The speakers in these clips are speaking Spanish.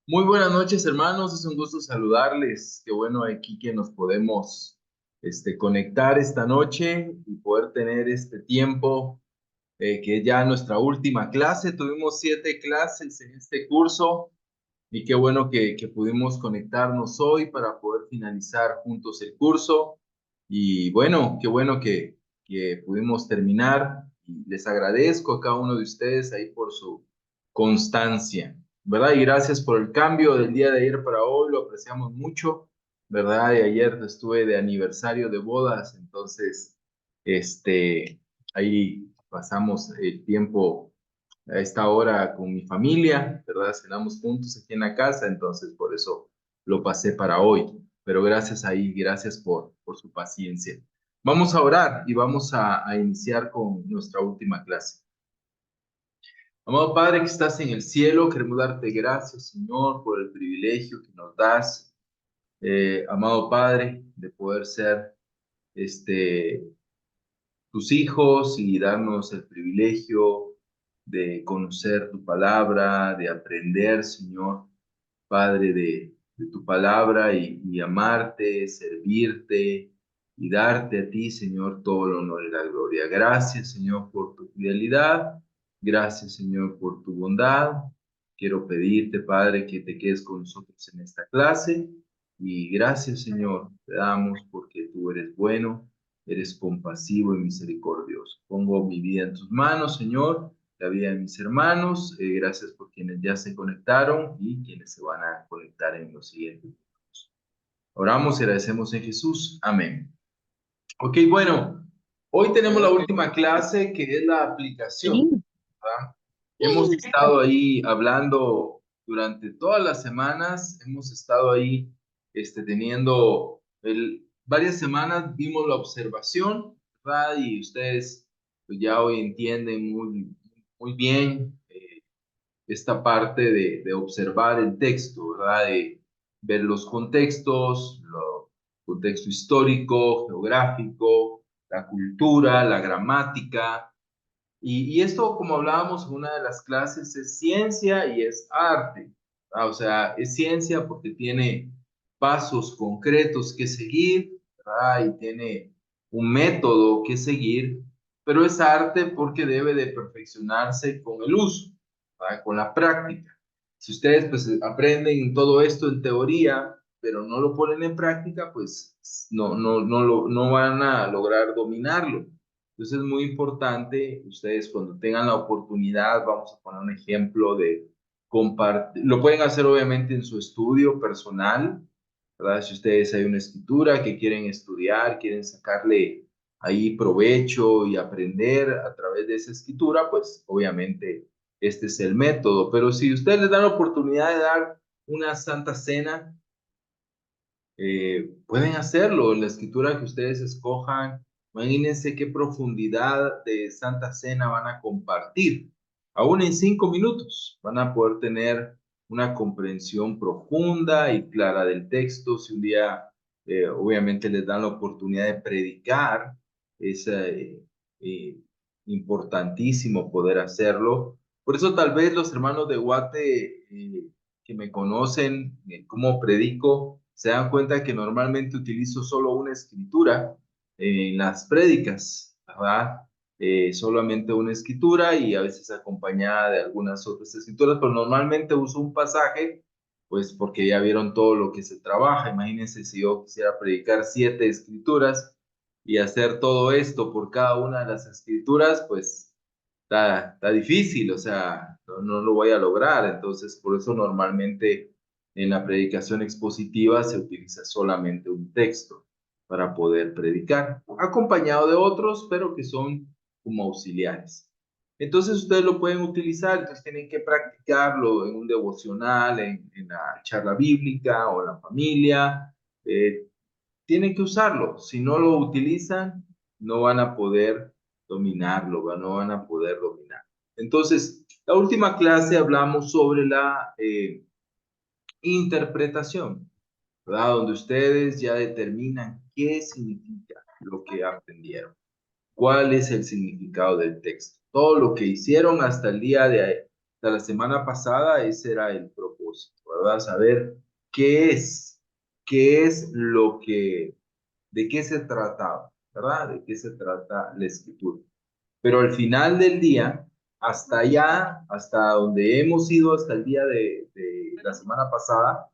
Muy buenas noches, hermanos. Es un gusto saludarles. Qué bueno aquí que nos podemos conectar esta noche y poder tener este tiempo, que es ya nuestra última clase. Tuvimos 7 clases en este curso y qué bueno que pudimos conectarnos hoy para poder finalizar juntos el curso. Y bueno, qué bueno que pudimos terminar. Y les agradezco a cada uno de ustedes ahí por su constancia, ¿verdad? Y gracias por el cambio del día de ayer para hoy, lo apreciamos mucho, ¿verdad? Y ayer estuve de aniversario de bodas, entonces, ahí pasamos el tiempo a esta hora con mi familia, ¿verdad? Cenamos juntos aquí en la casa, entonces por eso lo pasé para hoy. Pero gracias ahí, gracias por su paciencia. Vamos a orar y vamos a iniciar con nuestra última clase. Amado Padre que estás en el cielo, queremos darte gracias, Señor, por el privilegio que nos das, amado Padre, de poder ser este, tus hijos y darnos el privilegio de conocer tu palabra, de aprender, Señor, Padre, de tu palabra y amarte, servirte y darte a ti, Señor, todo el honor y la gloria. Gracias, Señor, por tu fidelidad. Gracias, Señor, por tu bondad. Quiero pedirte, Padre, que te quedes con nosotros en esta clase. Y gracias, Señor, te damos porque tú eres bueno, eres compasivo y misericordioso. Pongo mi vida en tus manos, Señor, la vida de mis hermanos. Gracias por quienes ya se conectaron y quienes se van a conectar en los siguientes minutos. Oramos y agradecemos en Jesús. Amén. Ok, bueno, hoy tenemos la última clase que es la aplicación, Sí. ¿verdad? Hemos estado ahí hablando durante todas las semanas, hemos estado ahí teniendo varias semanas, vimos la observación, ¿verdad? Y ustedes pues, ya hoy entienden muy bien esta parte de observar el texto, ¿verdad? De ver los contextos, contexto histórico, geográfico, la cultura, la gramática. Y esto, como hablábamos en una de las clases, es ciencia y es arte, ¿verdad? O sea, es ciencia porque tiene pasos concretos que seguir, ¿verdad? Y tiene un método que seguir, pero es arte porque debe de perfeccionarse con el uso, ¿verdad? Con la práctica. Si ustedes pues aprenden todo esto en teoría, pero no lo ponen en práctica, pues no van a lograr dominarlo. Entonces es muy importante, ustedes cuando tengan la oportunidad, vamos a poner un ejemplo de compartir, lo pueden hacer obviamente en su estudio personal, ¿verdad? Si ustedes hay una escritura que quieren estudiar, quieren sacarle ahí provecho y aprender a través de esa escritura, pues obviamente este es el método. Pero si ustedes les dan la oportunidad de dar una santa cena, pueden hacerlo en la escritura que ustedes escojan. Imagínense qué profundidad de Santa Cena van a compartir. Aún en 5 minutos van a poder tener una comprensión profunda y clara del texto. Si un día, obviamente, les dan la oportunidad de predicar, es eh, importantísimo poder hacerlo. Por eso tal vez los hermanos de Guate que me conocen, cómo predico, se dan cuenta que normalmente utilizo solo una escritura en las prédicas, ¿verdad? Solamente una escritura y a veces acompañada de algunas otras escrituras, pero normalmente uso un pasaje, pues porque ya vieron todo lo que se trabaja. Imagínense si yo quisiera predicar 7 escrituras y hacer todo esto por cada una de las escrituras, pues está difícil, o sea, no lo voy a lograr. Entonces, por eso normalmente en la predicación expositiva se utiliza solamente un texto para poder predicar, acompañado de otros, pero que son como auxiliares. Entonces ustedes lo pueden utilizar, entonces tienen que practicarlo en un devocional, en la charla bíblica o en la familia. Tienen que usarlo. Si no lo utilizan, no van a poder dominarlo, no van a poder dominar. Entonces, la última clase hablamos sobre la interpretación, ¿verdad? Donde ustedes ya determinan qué significa lo que aprendieron, cuál es el significado del texto. Todo lo que hicieron hasta el día de, hasta la semana pasada, ese era el propósito, ¿verdad? Saber qué es lo que, de qué se trataba, ¿verdad? De qué se trata la escritura. Pero al final del día, hasta allá, hasta donde hemos ido hasta el día de la semana pasada,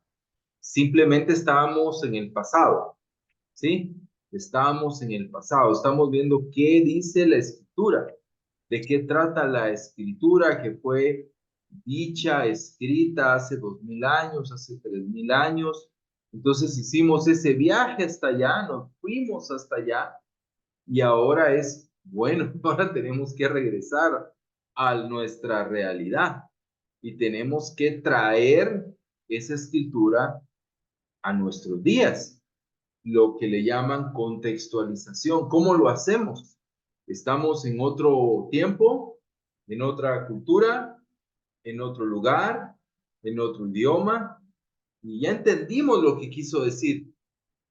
simplemente estábamos en el pasado, ¿sí? Estábamos en el pasado, estamos viendo qué dice la escritura, de qué trata la escritura que fue dicha, escrita hace 2000 años, hace 3000 años. Entonces hicimos ese viaje hasta allá, nos fuimos hasta allá y ahora es, bueno, ahora tenemos que regresar a nuestra realidad y tenemos que traer esa escritura a nuestros días, lo que le llaman contextualización. ¿Cómo lo hacemos? Estamos en otro tiempo, en otra cultura, en otro lugar, en otro idioma, y ya entendimos lo que quiso decir,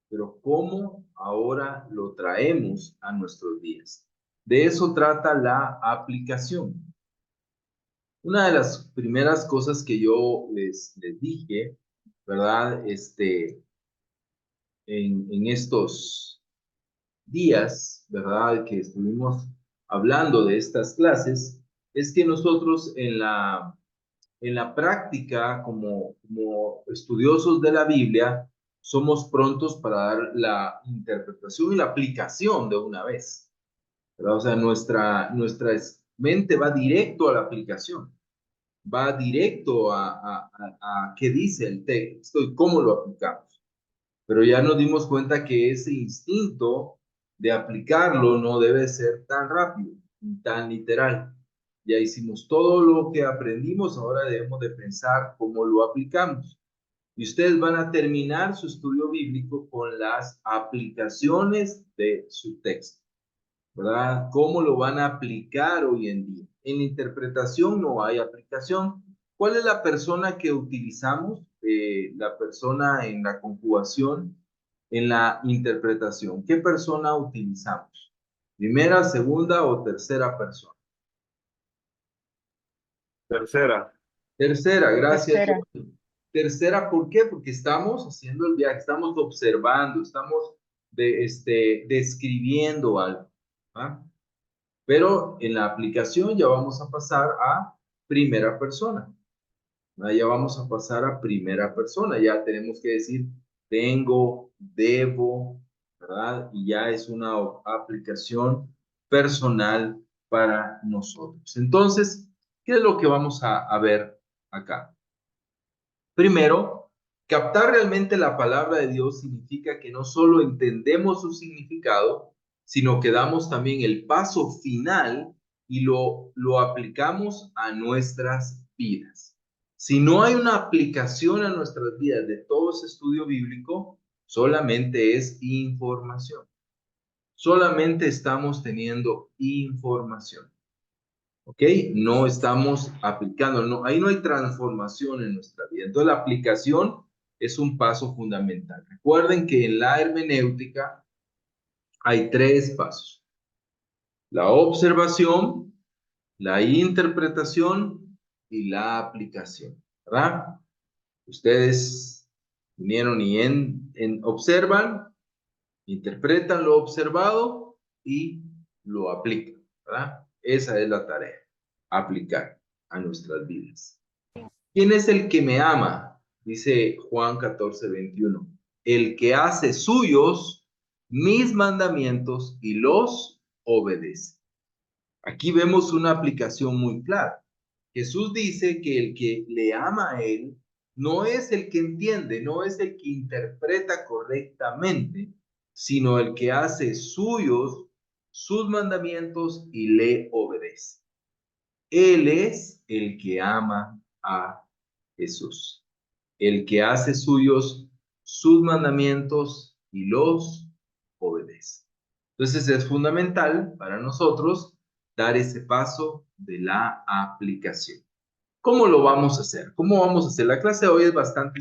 pero ¿cómo ahora lo traemos a nuestros días? De eso trata la aplicación. Una de las primeras cosas que yo les dije, ¿verdad? En estos días, ¿verdad? Que estuvimos hablando de estas clases, es que nosotros en la práctica, como estudiosos de la Biblia, somos prontos para dar la interpretación y la aplicación de una vez, ¿verdad? O sea, nuestra mente va directo a la aplicación, va directo a qué dice el texto y cómo lo aplicamos. Pero ya nos dimos cuenta que ese instinto de aplicarlo no debe ser tan rápido ni tan literal. Ya hicimos todo lo que aprendimos, ahora debemos de pensar cómo lo aplicamos. Y ustedes van a terminar su estudio bíblico con las aplicaciones de su texto, ¿verdad? ¿Cómo lo van a aplicar hoy en día? En la interpretación no hay aplicación. ¿Cuál es la persona que utilizamos? La persona en la conjugación, en la interpretación. ¿Qué persona utilizamos? ¿Primera, segunda o tercera persona? Tercera. Tercera, gracias. Tercera. Tercera, ¿por qué? Porque estamos haciendo el viaje, estamos observando, estamos describiendo algo. ¿Ah? Pero en la aplicación ya vamos a pasar a primera persona. ¿Verdad? Ya vamos a pasar a primera persona. Ya tenemos que decir tengo, debo, ¿verdad? Y ya es una aplicación personal para nosotros. Entonces, ¿qué es lo que vamos a ver acá? Primero, captar realmente la palabra de Dios significa que no solo entendemos su significado, sino que damos también el paso final y lo aplicamos a nuestras vidas. Si no hay una aplicación a nuestras vidas de todo ese estudio bíblico, solamente es información. Solamente estamos teniendo información. ¿Ok? No estamos aplicando, no, ahí no hay transformación en nuestra vida. Entonces la aplicación es un paso fundamental. Recuerden que en la hermenéutica hay tres pasos: la observación, la interpretación y la aplicación, ¿verdad? Ustedes vinieron y observan, interpretan lo observado y lo aplican, ¿verdad? Esa es la tarea, aplicar a nuestras vidas. ¿Quién es el que me ama? Dice Juan 14:21. El que hace suyos mis mandamientos y los obedece. Aquí vemos una aplicación muy clara. Jesús dice que el que le ama a él no es el que entiende, no es el que interpreta correctamente, sino el que hace suyos sus mandamientos y le obedece. Él es el que ama a Jesús, el que hace suyos sus mandamientos y los obedece. Entonces es fundamental para nosotros dar ese paso de la aplicación. ¿Cómo lo vamos a hacer? ¿Cómo vamos a hacer? La clase de hoy es bastante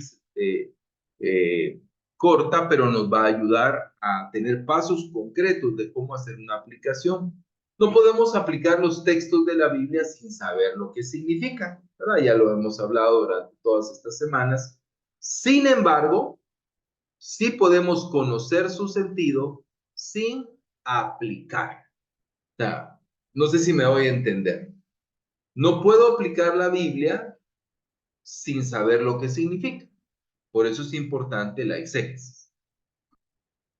eh, corta, pero nos va a ayudar a tener pasos concretos de cómo hacer una aplicación. No podemos aplicar los textos de la Biblia sin saber lo que significan, ¿verdad? Ya lo hemos hablado durante todas estas semanas, Sin embargo, sí podemos conocer su sentido sin aplicar. O sea, no sé si me voy a entender. No puedo aplicar la Biblia sin saber lo que significa. Por eso es importante la exégesis.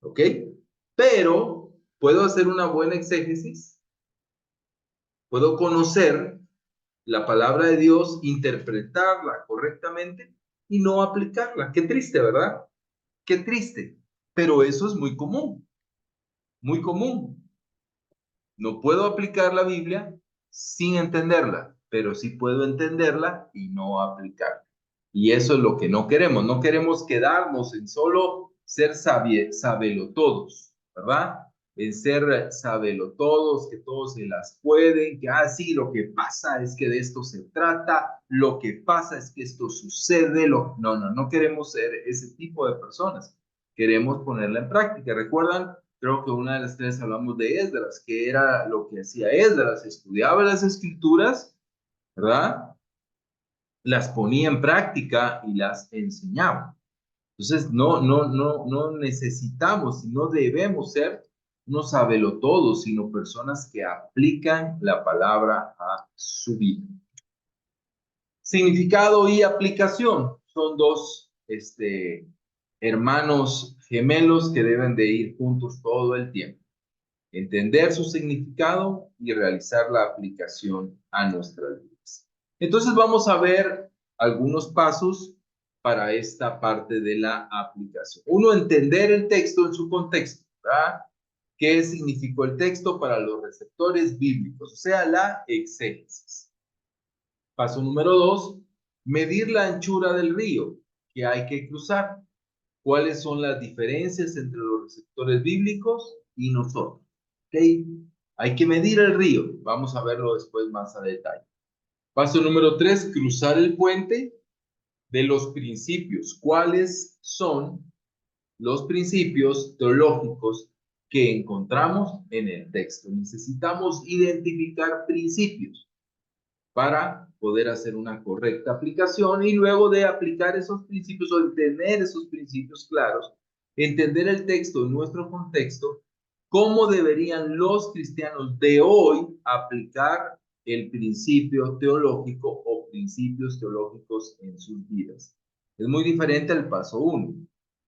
¿Ok? Pero puedo hacer una buena exégesis, puedo conocer la palabra de Dios, interpretarla correctamente y no aplicarla. Qué triste, ¿verdad? Qué triste. Pero eso es muy común, muy común. No puedo aplicar la Biblia sin entenderla, pero sí puedo entenderla y no aplicarla. Y eso es lo que no queremos. No queremos quedarnos en solo ser sabelotodos, ¿verdad? En ser sabelotodos, que todos se las pueden, que, sí, lo que pasa es que de esto se trata, lo que pasa es que esto sucede. No queremos ser ese tipo de personas. Queremos ponerla en práctica. ¿Recuerdan? Creo que una de las tres hablamos de Esdras, que era lo que hacía Esdras, estudiaba las escrituras, ¿verdad? Las ponía en práctica y las enseñaba. Entonces, no necesitamos y no debemos ser unos sabelotodos, sino personas que aplican la palabra a su vida. Significado y aplicación son dos hermanos gemelos que deben de ir juntos todo el tiempo. Entender su significado y realizar la aplicación a nuestras vidas. Entonces vamos a ver algunos pasos para esta parte de la aplicación. Uno, entender el texto en su contexto, ¿verdad? ¿Qué significó el texto para los receptores bíblicos? O sea, la exégesis. Paso número 2, medir la anchura del río que hay que cruzar. ¿Cuáles son las diferencias entre los receptores bíblicos y nosotros? ¿Okay? Hay que medir el río. Vamos a verlo después más a detalle. Paso número 3, cruzar el puente de los principios. ¿Cuáles son los principios teológicos que encontramos en el texto? Necesitamos identificar principios para poder hacer una correcta aplicación y luego de aplicar esos principios o tener esos principios claros, entender el texto en nuestro contexto, cómo deberían los cristianos de hoy aplicar el principio teológico o principios teológicos en sus vidas. Es muy diferente al paso 1.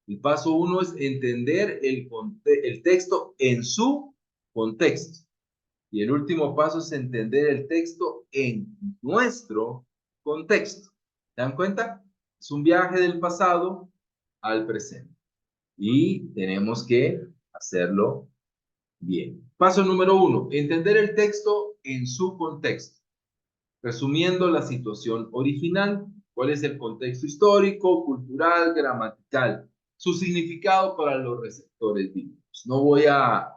El paso 1 es entender el texto en su contexto. Y el último paso es entender el texto en nuestro contexto. ¿Se dan cuenta? Es un viaje del pasado al presente. Y tenemos que hacerlo bien. Paso número 1, entender el texto en su contexto. Resumiendo la situación original, ¿cuál es el contexto histórico, cultural, gramatical? Su significado para los receptores bíblicos. No voy a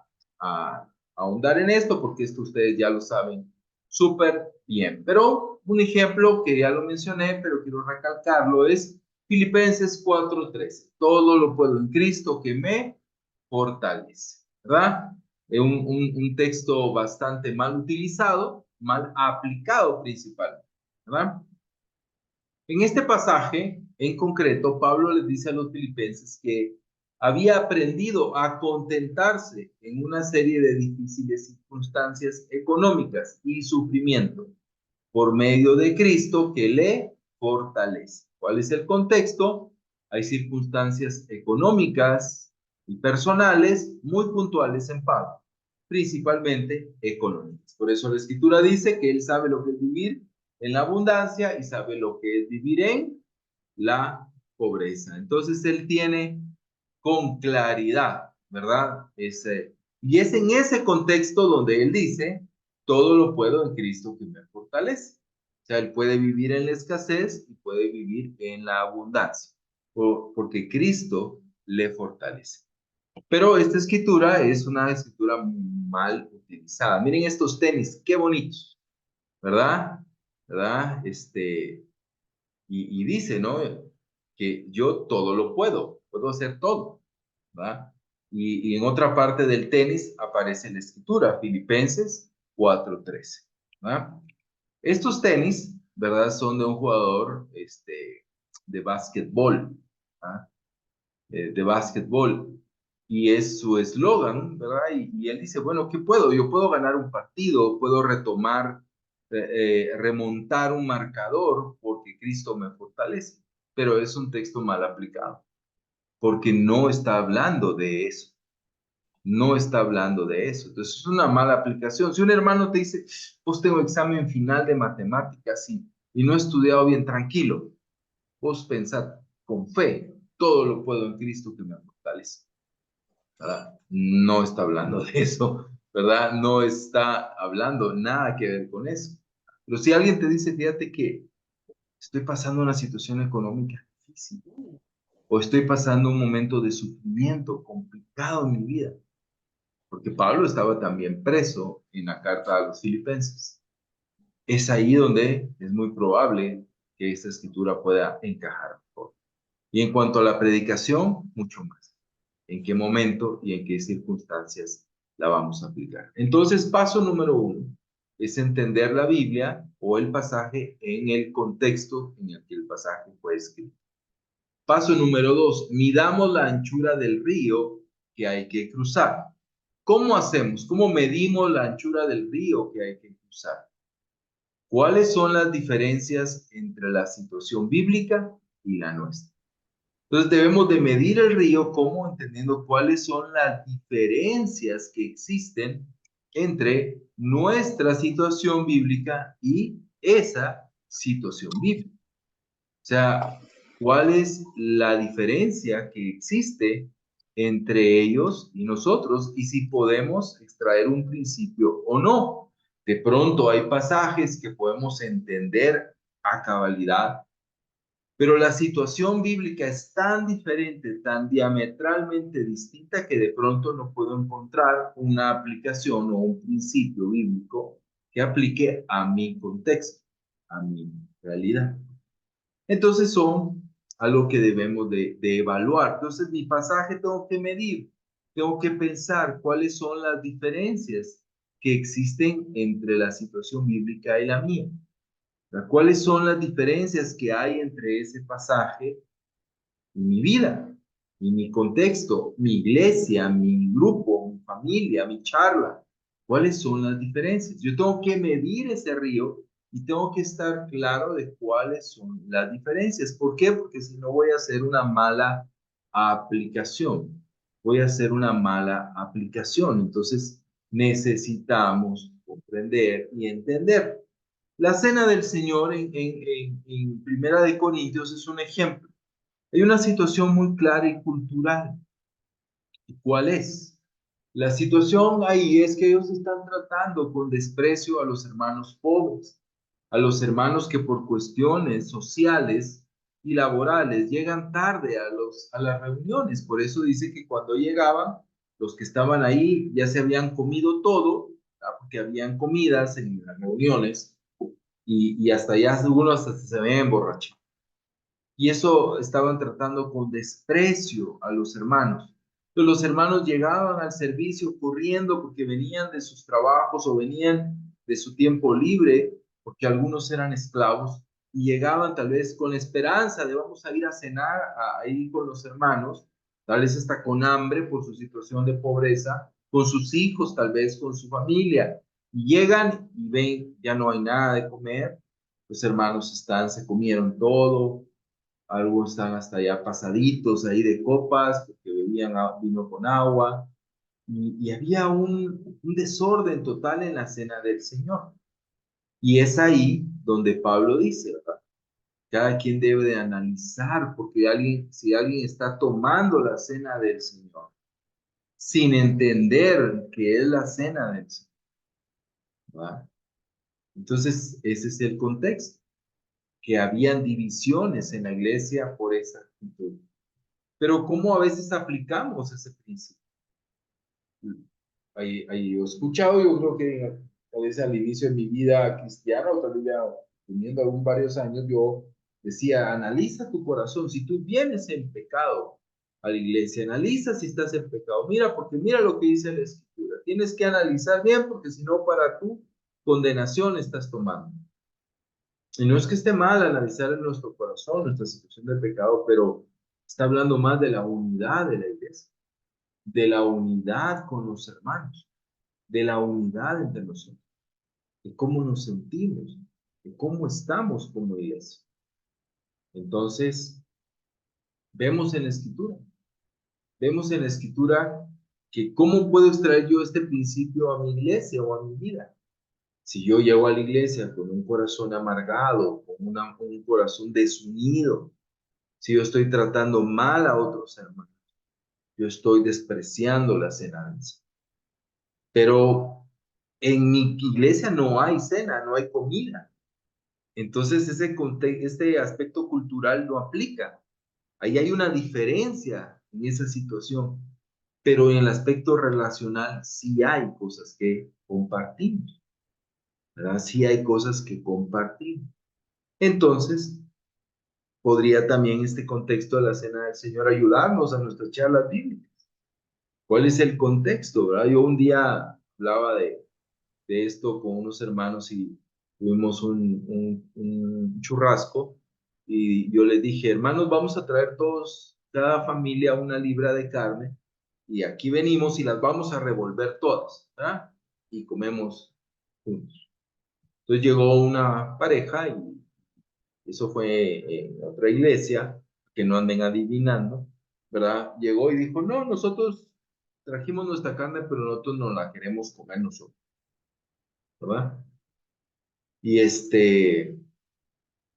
ahondar en esto porque esto ustedes ya lo saben súper bien. Pero un ejemplo que ya lo mencioné, pero quiero recalcarlo, es Filipenses 4:13. Todo lo puedo en Cristo que me fortalece, ¿verdad? Es un texto bastante mal utilizado, mal aplicado principalmente, ¿verdad? En este pasaje, en concreto, Pablo les dice a los filipenses que había aprendido a contentarse en una serie de difíciles circunstancias económicas y sufrimiento por medio de Cristo que le fortalece. ¿Cuál es el contexto? Hay circunstancias económicas y personales muy puntuales en Pablo, principalmente económicas. Por eso la Escritura dice que él sabe lo que es vivir en la abundancia y sabe lo que es vivir en la pobreza. Entonces él tiene con claridad, ¿verdad? Y es en ese contexto donde él dice, todo lo puedo en Cristo que me fortalece. O sea, él puede vivir en la escasez y puede vivir en la abundancia, porque Cristo le fortalece. Pero esta escritura es una escritura mal utilizada. Miren estos tenis, qué bonitos, ¿verdad? ¿Verdad? Y dice, ¿no? Que yo todo lo puedo hacer todo, ¿verdad? Y en otra parte del tenis aparece la escritura, Filipenses 4:13, ¿verdad? Estos tenis, ¿verdad? Son de un jugador de básquetbol, ¿ah? De básquetbol. Y es su eslogan, ¿verdad? Y él dice, bueno, ¿qué puedo? Yo puedo ganar un partido, puedo remontar un marcador porque Cristo me fortalece. Pero es un texto mal aplicado, porque no está hablando de eso. No está hablando de eso. Entonces es una mala aplicación. Si un hermano te dice, pues tengo examen final de matemáticas y no he estudiado bien, tranquilo. Vos pensad con fe, todo lo puedo en Cristo que me fortalece. ¿Verdad? No está hablando de eso, ¿verdad? No está hablando nada que ver con eso. Pero si alguien te dice, fíjate que estoy pasando una situación económica difícil o estoy pasando un momento de sufrimiento complicado en mi vida, porque Pablo estaba también preso en la carta a los filipenses. Es ahí donde es muy probable que esta escritura pueda encajar mejor. Y en cuanto a la predicación, mucho más. ¿En qué momento y en qué circunstancias la vamos a aplicar? Entonces, paso número 1 es entender la Biblia o el pasaje en el contexto en el que el pasaje fue escrito. Paso número 2, midamos la anchura del río que hay que cruzar. ¿Cómo hacemos? ¿Cómo medimos la anchura del río que hay que cruzar? ¿Cuáles son las diferencias entre la situación bíblica y la nuestra? Entonces debemos de medir el río como entendiendo cuáles son las diferencias que existen entre nuestra situación bíblica y esa situación bíblica. O sea, ¿cuál es la diferencia que existe entre ellos y nosotros? Y si podemos extraer un principio o no. De pronto hay pasajes que podemos entender a cabalidad, pero la situación bíblica es tan diferente, tan diametralmente distinta que de pronto no puedo encontrar una aplicación o un principio bíblico que aplique a mi contexto, a mi realidad. Entonces son algo que debemos de evaluar. Entonces mi pasaje tengo que medir, tengo que pensar cuáles son las diferencias que existen entre la situación bíblica y la mía. ¿Cuáles son las diferencias que hay entre ese pasaje y mi vida, y mi contexto, mi iglesia, mi grupo, mi familia, mi charla? ¿Cuáles son las diferencias? Yo tengo que medir ese río y tengo que estar claro de cuáles son las diferencias. ¿Por qué? Porque si no voy a hacer una mala aplicación. Voy a hacer una mala aplicación. Entonces necesitamos comprender y entender. La cena del Señor en Primera de Corintios es un ejemplo. Hay una situación muy clara y cultural. ¿Y cuál es? La situación ahí es que ellos están tratando con desprecio a los hermanos pobres, a los hermanos que por cuestiones sociales y laborales llegan tarde a las reuniones. Por eso dice que cuando llegaban, los que estaban ahí ya se habían comido todo, ¿verdad? Porque habían comidas en las reuniones y hasta ya algunos hasta se habían emborrachado. Y eso estaban tratando con desprecio a los hermanos. Entonces los hermanos llegaban al servicio corriendo porque venían de sus trabajos o venían de su tiempo libre, porque algunos eran esclavos, y llegaban tal vez con esperanza de vamos a ir a cenar ahí con los hermanos, tal vez hasta con hambre por su situación de pobreza, con sus hijos, tal vez con su familia. Y llegan y ven, ya no hay nada de comer, los hermanos se comieron todo, algunos están hasta ya pasaditos ahí de copas, porque bebían vino con agua, y había un desorden total en la cena del Señor. Y es ahí donde Pablo dice, ¿verdad? Cada quien debe de analizar, porque si alguien está tomando la cena del Señor sin entender que es la cena del Señor, ¿verdad? Entonces, ese es el contexto, que habían divisiones en la iglesia por esa actitud. Pero ¿cómo a veces aplicamos ese principio? Ahí he escuchado, yo creo que tal vez al inicio de mi vida cristiana, o tal vez ya teniendo algún varios años, yo decía, analiza tu corazón. Si tú vienes en pecado a la iglesia, analiza si estás en pecado. Mira, porque mira lo que dice la Escritura. Tienes que analizar bien, porque si no, para tu condenación estás tomando. Y no es que esté mal analizar en nuestro corazón nuestra situación de pecado, pero Está hablando más de la unidad de la iglesia, de la unidad con los hermanos, de la unidad entre nosotros, de cómo nos sentimos, de cómo estamos como iglesia. Entonces, vemos en la escritura que cómo puedo extraer yo este principio a mi iglesia o a mi vida. Si yo llego a la iglesia con un corazón amargado, con un corazón desunido, si yo estoy tratando mal a otros hermanos, yo estoy despreciando la cena del Señor. Pero en mi iglesia no hay cena, no hay comida. Entonces este aspecto cultural no aplica. Ahí hay una diferencia en esa situación. Pero en el aspecto relacional sí hay cosas que compartimos, ¿verdad? Sí hay cosas que compartimos. Entonces, podría también este contexto de la cena del Señor ayudarnos a nuestras charlas bíblicas. ¿Cuál es el contexto, verdad? Yo un día hablaba de esto con unos hermanos y tuvimos un churrasco y yo les dije, hermanos, vamos a traer todos, cada familia, una libra de carne y aquí venimos y las vamos a revolver todas, ¿verdad? Y comemos juntos. Entonces llegó una pareja y eso fue en otra iglesia, que no anden adivinando, ¿verdad? Llegó y dijo, no, nosotros trajimos nuestra carne, pero nosotros no la queremos comer nosotros, ¿verdad? Y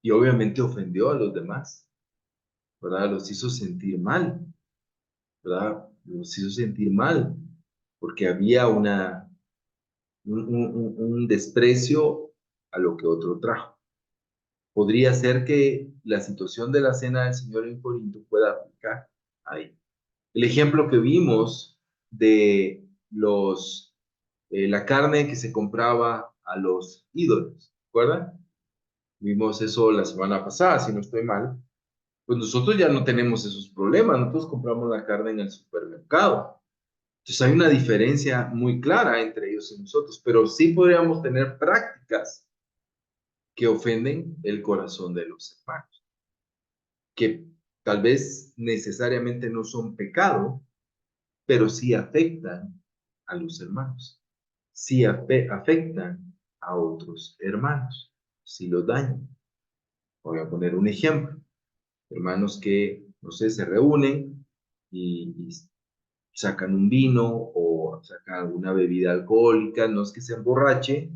y obviamente ofendió a los demás, ¿verdad? Los hizo sentir mal, ¿verdad? Los hizo sentir mal, porque había un desprecio a lo que otro trajo. Podría ser que la situación de la cena del Señor en Corinto pueda aplicar ahí. El ejemplo que vimos de la carne que se compraba a los ídolos, ¿recuerdan? Vimos eso la semana pasada, si no estoy mal. Pues nosotros ya no tenemos esos problemas, nosotros compramos la carne en el supermercado. Entonces hay una diferencia muy clara entre ellos y nosotros, pero sí podríamos tener prácticas que ofenden el corazón de los hermanos, que tal vez necesariamente no son pecado, pero sí afectan a los hermanos, sí afectan a otros hermanos, sí los dañan. Voy a poner un ejemplo. Hermanos que, no sé, se reúnen y sacan un vino o sacan alguna bebida alcohólica, no es que se emborrache,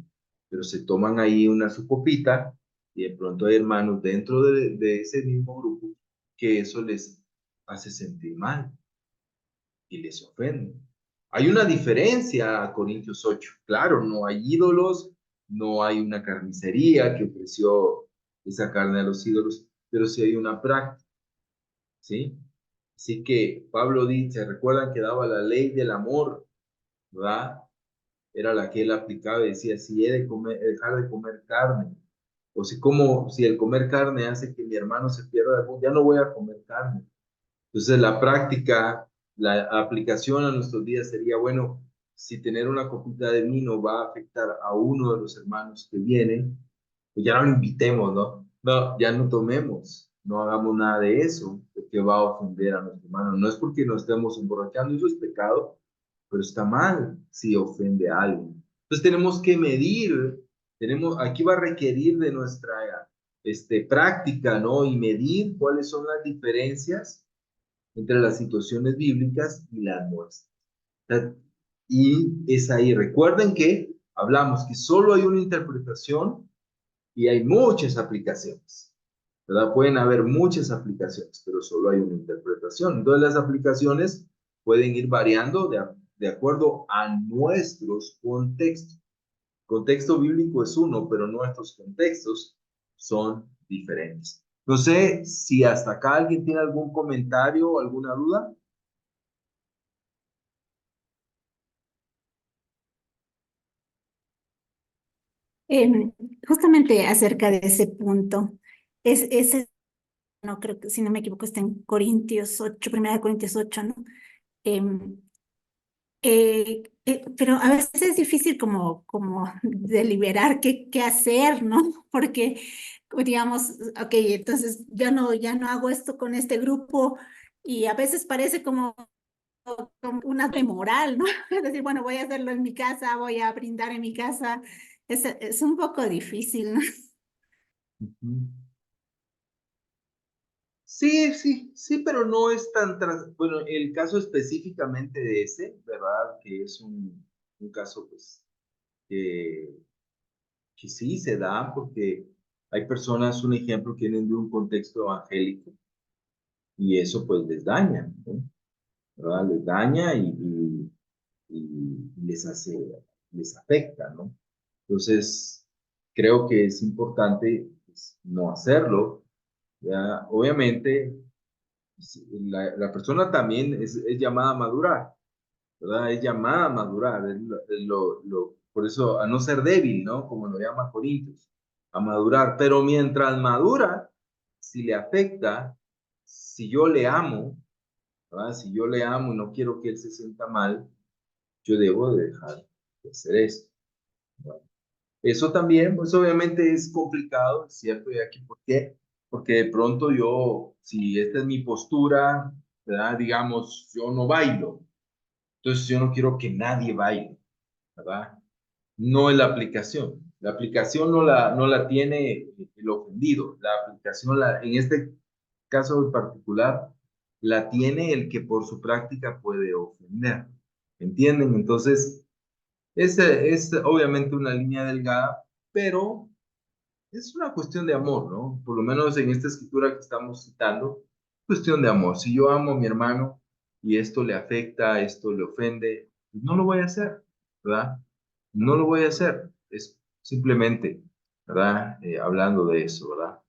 pero se toman ahí una su copita y de pronto hay hermanos dentro de ese mismo grupo que eso les hace sentir mal y les ofende. Hay una diferencia a Corintios 8. Claro, no hay ídolos, no hay una carnicería que ofreció esa carne a los ídolos, pero sí hay una práctica, ¿sí? Así que Pablo dice, recuerdan que daba la ley del amor, ¿verdad? Era la que él aplicaba y decía, si he de dejar de comer carne, o si el comer carne hace que mi hermano se pierda, ya no voy a comer carne. Entonces, la práctica, la aplicación a nuestros días sería, bueno, si tener una copita de vino va a afectar a uno de los hermanos que vienen, pues ya no lo invitemos, ¿no? No, ya no tomemos, no hagamos nada de eso, porque va a ofender a nuestro hermano. No es porque nos estemos emborrachando, eso es pecado, pero está mal si ofende a alguien. Entonces tenemos que medir, aquí va a requerir de nuestra práctica, ¿no? Y medir cuáles son las diferencias entre las situaciones bíblicas y las nuestras. Y es ahí, recuerden que hablamos que solo hay una interpretación y hay muchas aplicaciones, ¿verdad? Pueden haber muchas aplicaciones, pero solo hay una interpretación. Entonces las aplicaciones pueden ir variando de acuerdo a nuestros contextos. Contexto bíblico es uno, pero nuestros contextos son diferentes. No sé si hasta acá alguien tiene algún comentario o alguna duda. Em, Justamente acerca de ese punto, ese, no creo que, si no me equivoco, está en Corintios 8, primera de Corintios 8, ¿no? Em, pero a veces es difícil como deliberar qué hacer, ¿no? Porque, digamos, ok, entonces ya no hago esto con este grupo, Y a veces parece como una de moral, ¿no? Es decir, bueno, voy a hacerlo en mi casa, voy a brindar en mi casa. Es un poco difícil, ¿no? Ujú. Sí, sí, sí, pero no es bueno, el caso específicamente de ese, ¿verdad? Que es un caso, pues, que, que sí se da porque hay personas, un ejemplo, que vienen de un contexto evangélico y eso pues les daña, ¿no? ¿Verdad? Les daña y les hace, les afecta, ¿no? Entonces, creo que es importante pues, no hacerlo, ¿ya? Obviamente, pues, la persona también es llamada a madurar, ¿verdad? Es llamada a madurar, por eso, a no ser débil, ¿no? Como lo llama Corintios, a madurar. Pero mientras madura, si le afecta, si yo le amo, ¿verdad? Si yo le amo y no quiero que él se sienta mal, yo debo de dejar de hacer esto, ¿verdad? Eso también, pues obviamente es complicado, es cierto, y aquí, ¿por qué? Porque de pronto yo, si esta es mi postura, ¿verdad? Digamos, yo no bailo, entonces yo no quiero que nadie baile, ¿verdad? No es la aplicación. La aplicación no la tiene el ofendido. La aplicación, en este caso en particular, la tiene el que por su práctica puede ofender. ¿Entienden? Entonces, es obviamente una línea delgada, pero es una cuestión de amor, ¿no? Por lo menos en esta escritura que estamos citando, cuestión de amor. Si yo amo a mi hermano y esto le afecta, esto le ofende, pues no lo voy a hacer, ¿verdad? No lo voy a hacer. Es simplemente, ¿verdad? Hablando de eso, ¿verdad?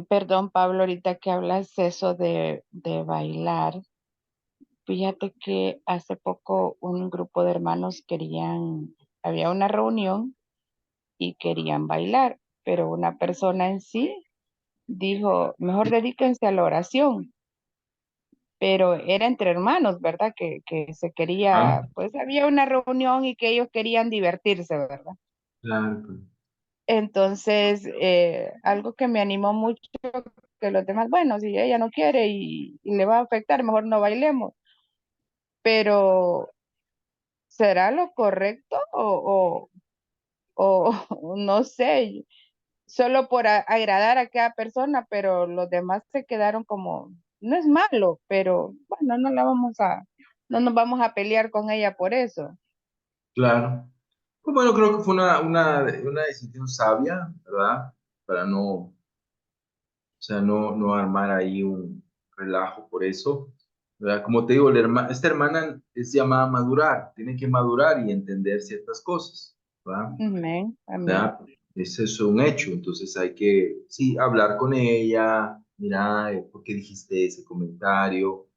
Perdón, Pablo, ahorita que hablas eso de bailar, fíjate que hace poco un grupo de hermanos había una reunión y querían bailar, pero una persona en sí dijo, mejor dedíquense a la oración, pero era entre hermanos, ¿verdad? Que se Ah, quería, pues había una reunión y que ellos querían divertirse, ¿verdad? claro, pues, Entonces, algo que me animó mucho, que los demás, bueno, si ella no quiere y le va a afectar, mejor no bailemos, pero ¿será lo correcto o no sé? Solo por agradar a cada persona, pero los demás se quedaron como, no es malo, pero bueno, no nos vamos a pelear con ella por eso. claro. Pues bueno, creo que fue una decisión sabia, ¿verdad? Para no, o sea, no armar ahí un relajo por eso, ¿verdad? Como te digo, esta hermana es llamada a madurar, tiene que madurar y entender ciertas cosas, ¿verdad? Amén, amén. ¿Verdad? Ese es un hecho, entonces hay que, sí, hablar con ella, mira, ¿por qué dijiste ese comentario?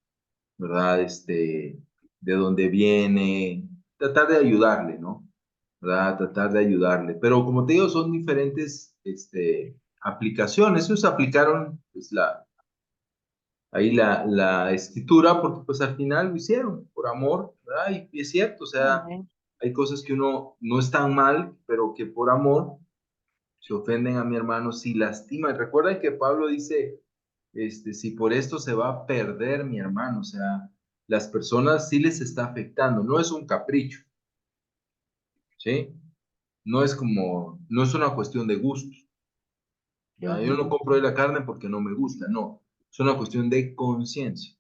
¿Verdad? De dónde viene, tratar de ayudarle, ¿no? ¿Verdad? Tratar de ayudarle. Pero como te digo, son diferentes, aplicaciones. Ellos aplicaron, pues, ahí la escritura, porque pues al final lo hicieron por amor, ¿verdad? Y es cierto, o sea, Amén. hay cosas que uno no es tan mal, pero que por amor se ofenden a mi hermano, si lastiman. Recuerda que Pablo dice, si por esto se va a perder mi hermano, o sea, las personas sí les está afectando, no es un capricho, ¿sí? No es una cuestión de gusto, ¿ya? Yo no Ujú. compro de la carne porque no me gusta, no, es una cuestión de conciencia.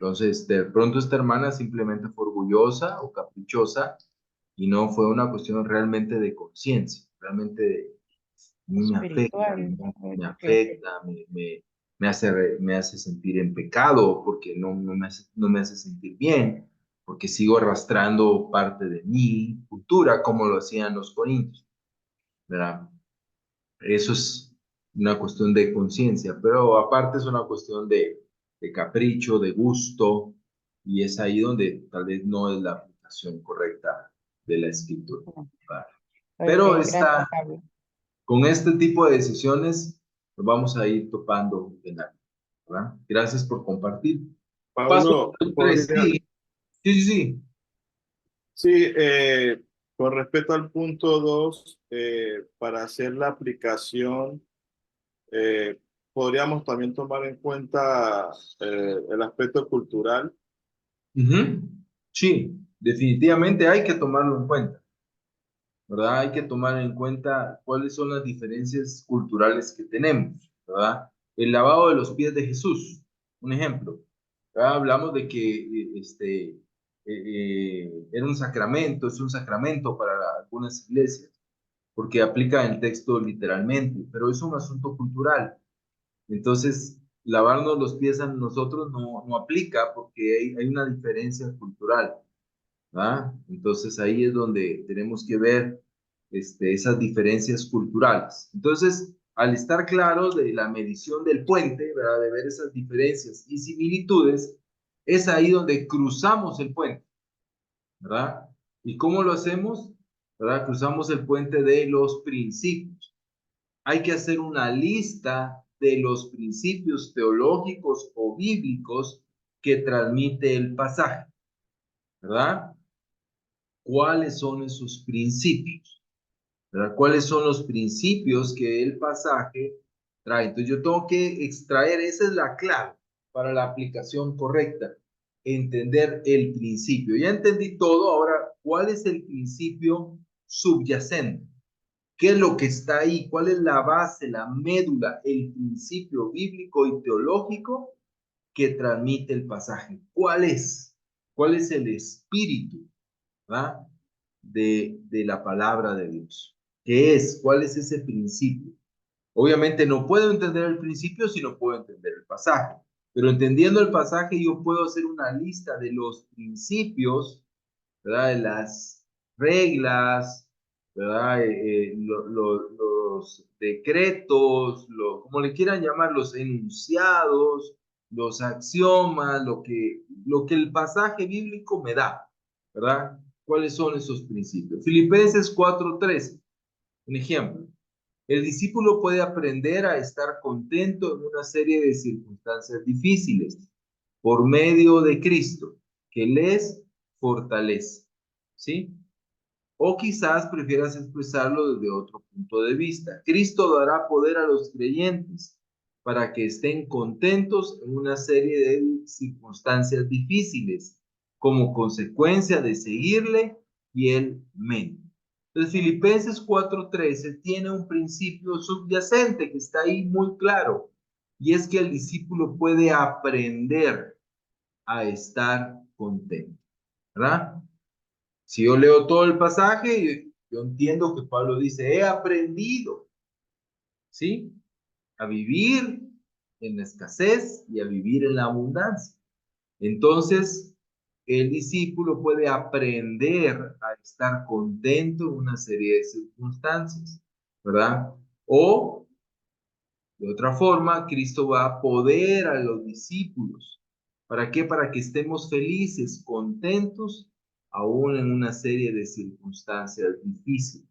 Entonces, de pronto esta hermana simplemente fue orgullosa o caprichosa y no fue una cuestión realmente de conciencia, realmente a mí me afecta, Espiritual. me Ok. afecta, me hace sentir en pecado porque no me hace sentir bien, porque sigo arrastrando parte de mi cultura como lo hacían los corintios, ¿verdad? Eso es una cuestión de conciencia, pero aparte es una cuestión de capricho, de gusto, y es ahí donde tal vez no es la aplicación correcta de la escritura, ¿verdad? Ok, Pero gracias, Pablo. con este tipo de decisiones nos vamos a ir topando en algo, ¿verdad? Gracias por compartir. Paso Pablo, número 3, podría, sí, sí, sí, sí. sí, con respecto al punto 2, para hacer la aplicación, podríamos también tomar en cuenta el aspecto cultural. Ujú. Sí, definitivamente hay que tomarlo en cuenta, ¿verdad? Hay que tomar en cuenta cuáles son las diferencias culturales que tenemos, ¿verdad? El lavado de los pies de Jesús, un ejemplo. ¿Verdad? Hablamos de que era un sacramento, es un sacramento para algunas iglesias, porque aplica el texto literalmente, pero es un asunto cultural. Entonces, lavarnos los pies a nosotros no aplica porque hay una diferencia cultural. ¿Ah? Entonces ahí es donde tenemos que ver esas diferencias culturales. Entonces, al estar claros de la medición del puente, ¿verdad? De ver esas diferencias y similitudes, es ahí donde cruzamos el puente, ¿verdad? ¿Y cómo lo hacemos? ¿Verdad? Cruzamos el puente de los principios. Hay que hacer una lista de los principios teológicos o bíblicos que transmite el pasaje, ¿verdad? ¿Cuáles son esos principios? ¿Verdad? ¿Cuáles son los principios que el pasaje trae? Entonces yo tengo que extraer, esa es la clave para la aplicación correcta, entender el principio. Ya entendí todo, ahora, ¿cuál es el principio subyacente? ¿Qué es lo que está ahí? ¿Cuál es la base, la médula, el principio bíblico y teológico que transmite el pasaje? ¿Cuál es? ¿Cuál es el espíritu? ¿Verdad? De la palabra de Dios. ¿Qué es? ¿Cuál es ese principio? Obviamente no puedo entender el principio si no puedo entender el pasaje, pero entendiendo el pasaje yo puedo hacer una lista de los principios, ¿verdad? De las reglas, ¿verdad? Los decretos, como le quieran llamar, los enunciados, los axiomas, lo que el pasaje bíblico me da, ¿verdad? ¿Cuáles son esos principios? Filipenses 4:13, un ejemplo. El discípulo puede aprender a estar contento en una serie de circunstancias difíciles por medio de Cristo, que les fortalece. ¿Sí? O quizás prefieras expresarlo desde otro punto de vista. Cristo dará poder a los creyentes para que estén contentos en una serie de circunstancias difíciles como consecuencia de seguirle fielmente. Entonces, Filipenses 4:13 tiene un principio subyacente que está ahí muy claro, y es que el discípulo puede aprender a estar contento, ¿verdad? Si yo leo todo el pasaje, yo entiendo que Pablo dice, he aprendido, ¿sí? A vivir en la escasez y a vivir en la abundancia. Entonces, el discípulo puede aprender a estar contento en una serie de circunstancias, ¿verdad? O, de otra forma, Cristo va a poder a los discípulos. ¿Para qué? Para que estemos felices, contentos, aún en una serie de circunstancias difíciles.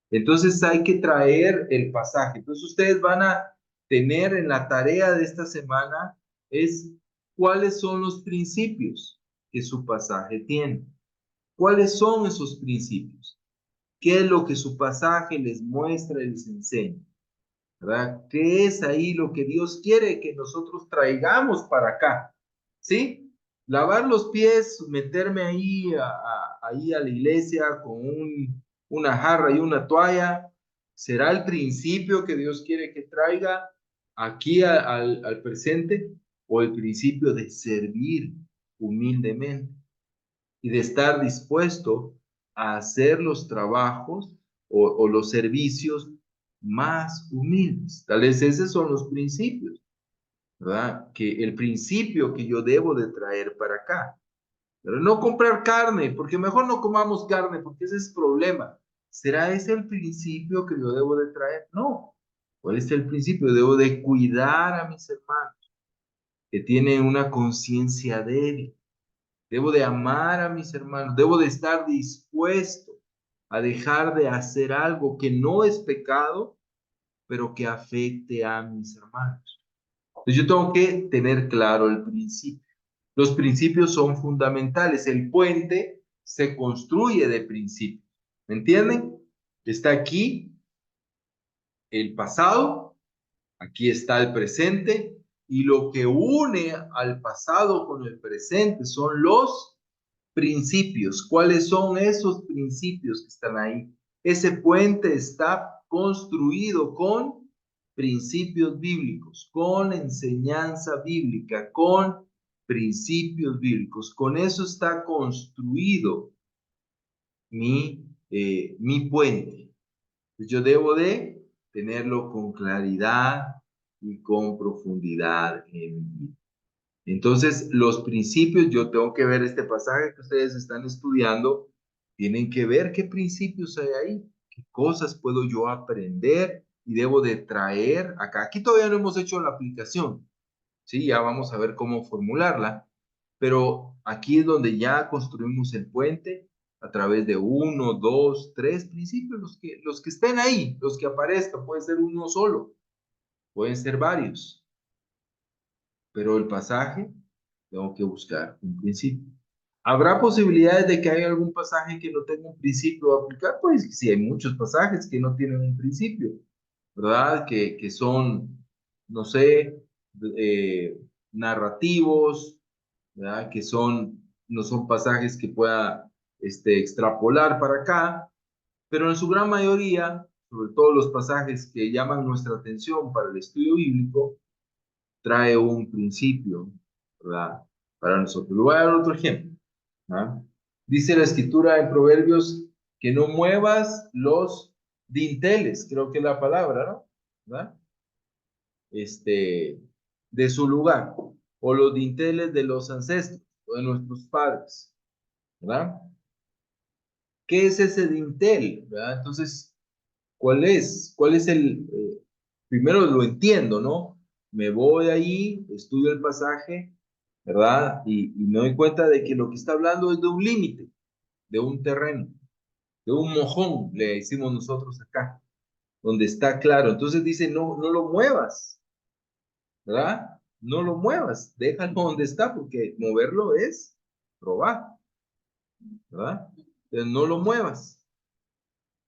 Entonces hay que traer el pasaje. Entonces ustedes van a tener en la tarea de esta semana es cuáles son los principios que su pasaje tiene. ¿Cuáles son esos principios? ¿Qué es lo que su pasaje les muestra y les enseña? ¿Verdad? ¿Qué es ahí lo que Dios quiere que nosotros traigamos para acá? ¿Sí? Lavar los pies, meterme ahí a la iglesia con una jarra y una toalla, ¿será el principio que Dios quiere que traiga aquí al presente? ¿O el principio de servir humildemente y de estar dispuesto a hacer los trabajos o los servicios más humildes? Tal vez esos son los principios, ¿verdad? Que el principio que yo debo de traer para acá. Pero no comprar carne, porque mejor no comamos carne, porque ese es el problema. ¿Será ese el principio que yo debo de traer? No. ¿Cuál es el principio? Debo de cuidar a mis hermanos que tienen una conciencia débil. Debo de amar a mis hermanos. Debo de estar dispuesto a dejar de hacer algo que no es pecado, pero que afecte a mis hermanos. Entonces yo tengo que tener claro el principio. Los principios son fundamentales. El puente se construye de principios. ¿Me entienden? Está aquí el pasado, Aquí está el presente y lo que une al pasado con el presente son los principios. ¿Cuáles son esos principios que están ahí? Ese puente está construido con principios bíblicos, con enseñanza bíblica, con principios bíblicos. Con eso está construido mi puente. Yo debo de tenerlo con claridad y con profundidad en mí. Entonces, los principios, yo tengo que ver este pasaje que ustedes están estudiando, tienen que ver qué principios hay ahí, qué cosas puedo yo aprender y debo de traer acá. Aquí todavía no hemos hecho la aplicación, ¿sí? Ya vamos a ver cómo formularla, pero aquí es donde ya construimos el puente a través de uno, dos, tres principios, los que estén ahí, los que aparezcan, puede ser uno solo, pueden ser varios, pero el pasaje tengo que buscar un principio. ¿Habrá posibilidades de que haya algún pasaje que no tenga un principio a aplicar? Pues sí, hay muchos pasajes que no tienen un principio, ¿verdad? Que son, no sé, eh, narrativos, ¿verdad? Que no son pasajes que pueda extrapolar para acá, pero en su gran mayoría, sobre todo los pasajes que llaman nuestra atención para el estudio bíblico, trae un principio, ¿verdad? Para nosotros. Le voy a dar otro ejemplo. ¿Ah? Dice la escritura en Proverbios que no muevas los dinteles, creo que es la palabra, ¿no? ¿Verdad? De su lugar, o los dinteles de los ancestros, o de nuestros padres, ¿verdad? ¿Qué es ese dintel? ¿Verdad? Entonces, ¿cuál es? ¿Cuál es primero lo entiendo, ¿no? Me voy ahí, estudio el pasaje, ¿verdad? Y me doy cuenta de que lo que está hablando es de un límite, de un terreno, de un mojón, le decimos nosotros acá, donde está claro. Entonces dice, no, no lo muevas, ¿verdad? No lo muevas, déjalo donde está, porque moverlo es robar, ¿verdad? Entonces no lo muevas.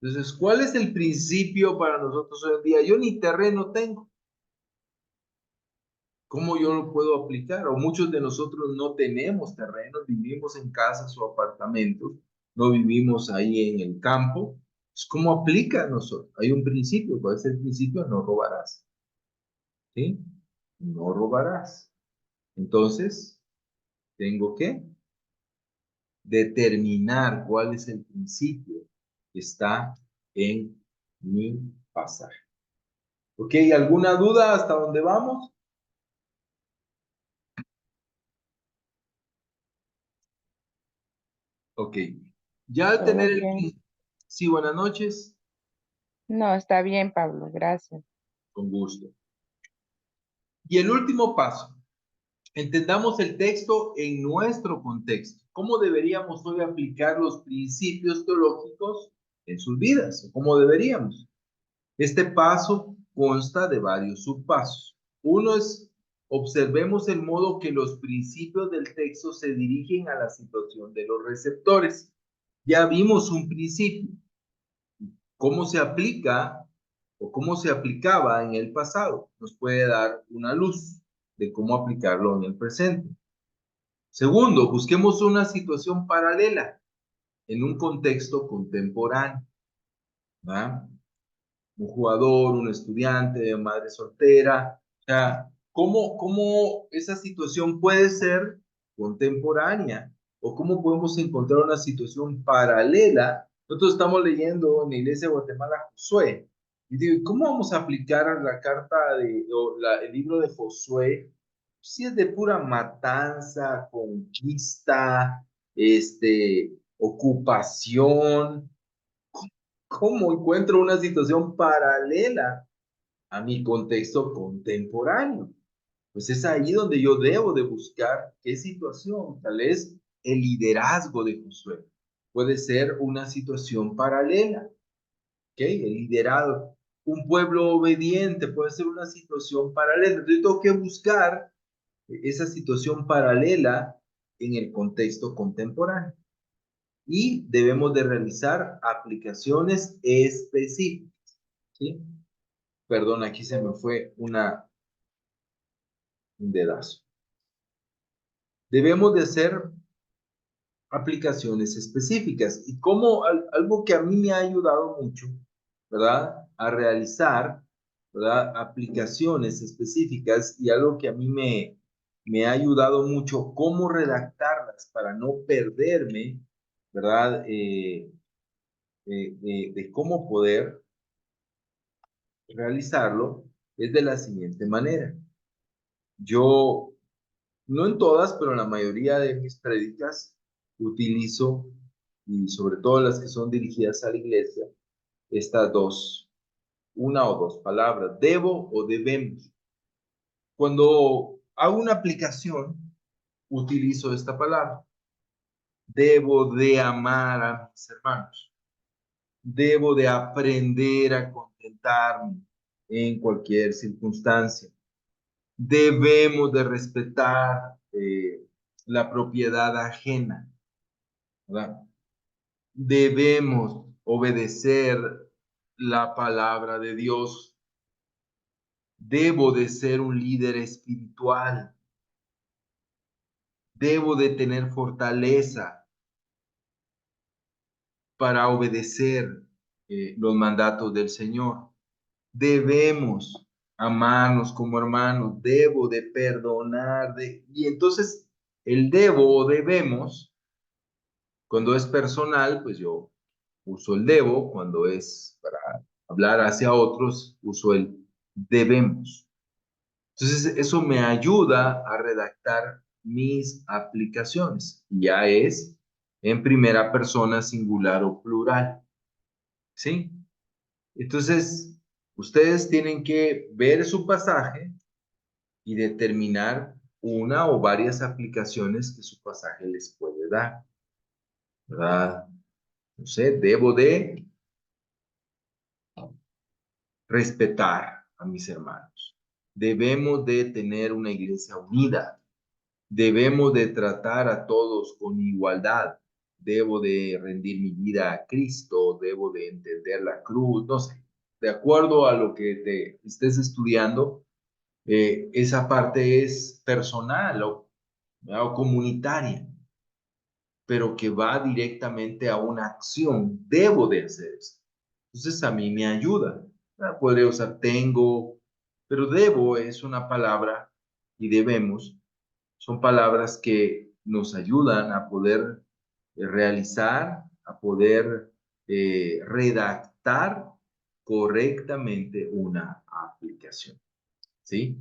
Entonces, ¿cuál es el principio para nosotros hoy en día? Yo ni terreno tengo. ¿Cómo yo lo puedo aplicar? O muchos de nosotros no tenemos terrenos, vivimos en casas o apartamentos, no vivimos ahí en el campo. Pues, ¿cómo aplica a nosotros? Hay un principio, ¿cuál es el principio? No robarás. ¿Sí? No robarás. Entonces, tengo que determinar cuál es el principio que está en mi pasaje. ¿Ok? ¿Alguna duda hasta dónde vamos? Ok. Ya al Todo tener el bien. principio, sí, buenas noches, No, está bien, Pablo, gracias. con gusto. Y el último paso, entendamos el texto en nuestro contexto. ¿Cómo deberíamos hoy aplicar los principios teológicos en sus vidas? ¿Cómo deberíamos? Este paso consta de varios subpasos. Uno es, observemos el modo que los principios del texto se dirigen a la situación de los receptores. Ya vimos un principio, cómo se aplica o cómo se aplicaba en el pasado. Nos puede dar una luz de cómo aplicarlo en el presente. Segundo, busquemos una situación paralela en un contexto contemporáneo, ¿verdad? Un jugador, un estudiante, madre soltera, o sea, ¿cómo esa situación puede ser contemporánea? ¿O cómo podemos encontrar una situación paralela? Nosotros estamos leyendo en la Iglesia de Guatemala Josué. Y digo, ¿cómo vamos a aplicar la carta el libro de Josué? Si es de pura matanza, conquista, ocupación. ¿Cómo encuentro una situación paralela a mi contexto contemporáneo? Pues es ahí donde yo debo de buscar qué situación, tal vez el liderazgo de Josué puede ser una situación paralela, ¿ok? El liderado, un pueblo obediente puede ser una situación paralela. Entonces yo tengo que buscar esa situación paralela en el contexto contemporáneo y debemos de realizar aplicaciones específicas, ¿sí? Perdón, aquí se me fue un dedazo. Debemos de hacer aplicaciones específicas. Y como algo que a mí me ha ayudado mucho, ¿verdad? A realizar, ¿verdad? Aplicaciones específicas y algo que a mí me ha ayudado mucho, cómo redactarlas para no perderme, ¿verdad? De cómo poder realizarlo es de la siguiente manera. Yo, no en todas, pero en la mayoría de mis prédicas utilizo, y sobre todo las que son dirigidas a la iglesia, estas dos, una o dos palabras, debo o debemos. Cuando hago una aplicación, utilizo esta palabra. Debo de amar a mis hermanos. Debo de aprender a contentarme en cualquier circunstancia. Debemos de respetar la propiedad ajena, ¿verdad? Debemos obedecer la palabra de Dios. Debo de ser un líder espiritual. Debo de tener fortaleza para obedecer los mandatos del Señor. Debemos amarnos como hermanos. Debo de perdonar. Y entonces el debo o debemos, cuando es personal, pues yo uso el debo. Cuando es para hablar hacia otros, uso el debemos. Entonces, eso me ayuda a redactar mis aplicaciones. Ya es en primera persona singular o plural. ¿Sí? Entonces, ustedes tienen que ver su pasaje y determinar una o varias aplicaciones que su pasaje les puede dar. ¿Verdad? No sé, debo de respetar a mis hermanos. Debemos de tener una iglesia unida. Debemos de tratar a todos con igualdad. Debo de rendir mi vida a Cristo. Debo de entender la cruz. No sé. De acuerdo a lo que te estés estudiando, esa parte es personal o comunitaria, pero que va directamente a una acción. Debo de hacer esto. Entonces a mí me ayuda. Podría usar tengo, pero debo es una palabra y debemos son palabras que nos ayudan a poder realizar, a poder redactar correctamente una aplicación. ¿Sí?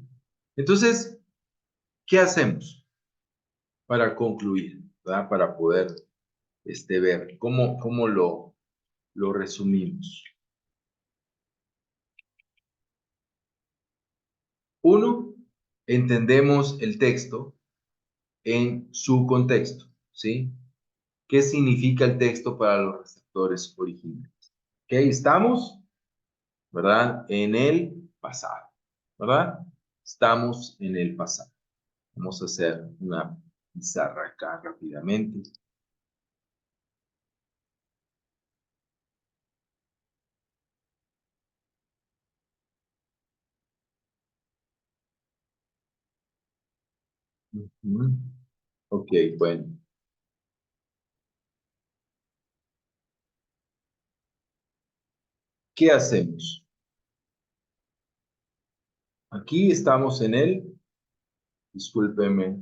Entonces, ¿qué hacemos para concluir? ¿Verdad? Para poder ver cómo lo resumimos. Uno, entendemos el texto en su contexto, ¿sí? ¿Qué significa el texto para los receptores originales? ¿Ok? Estamos, ¿verdad? En el pasado, ¿verdad? Estamos en el pasado. Vamos a hacer una pizarra acá rápidamente. Ujú. Ok, bueno. ¿Qué hacemos? Aquí estamos discúlpeme,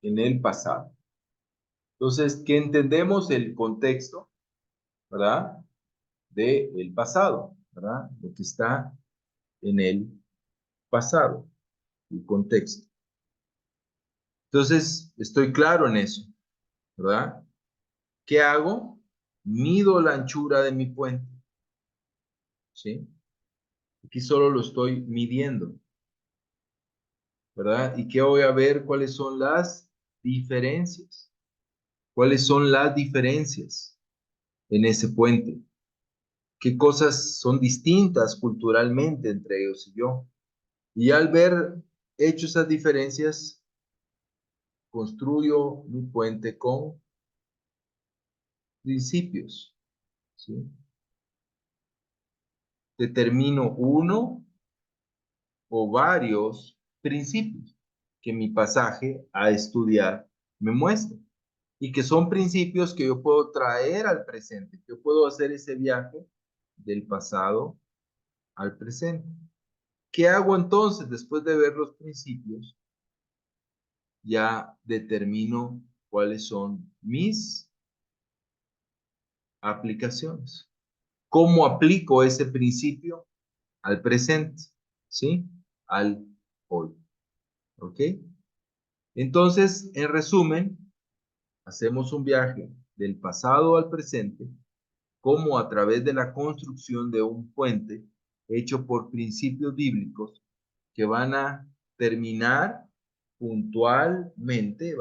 en el pasado. Entonces, ¿qué entendemos? El contexto, ¿verdad? Del pasado, ¿verdad? Lo que está en el pasado, el contexto. Entonces, estoy claro en eso, ¿verdad? ¿Qué hago? Mido la anchura de mi puente, ¿sí? Aquí solo lo estoy midiendo, ¿verdad? ¿Y qué voy a ver? ¿Cuáles son las diferencias? ¿Cuáles son las diferencias en ese puente? ¿Qué cosas son distintas culturalmente entre ellos y yo? Y al ver hecho esas diferencias, construyo mi puente con principios, ¿sí? determino uno o varios principios que mi pasaje a estudiar me muestra y que son principios que yo puedo traer al presente. Yo puedo hacer ese viaje del pasado al presente. ¿Qué hago entonces después de ver los principios? Ya determino cuáles son mis aplicaciones. ¿Cómo aplico ese principio al presente? ¿Sí? Al hoy. ¿Ok? Entonces, en resumen, hacemos un viaje del pasado al presente, como a través de la construcción de un puente hecho por principios bíblicos que van a terminar puntualmente,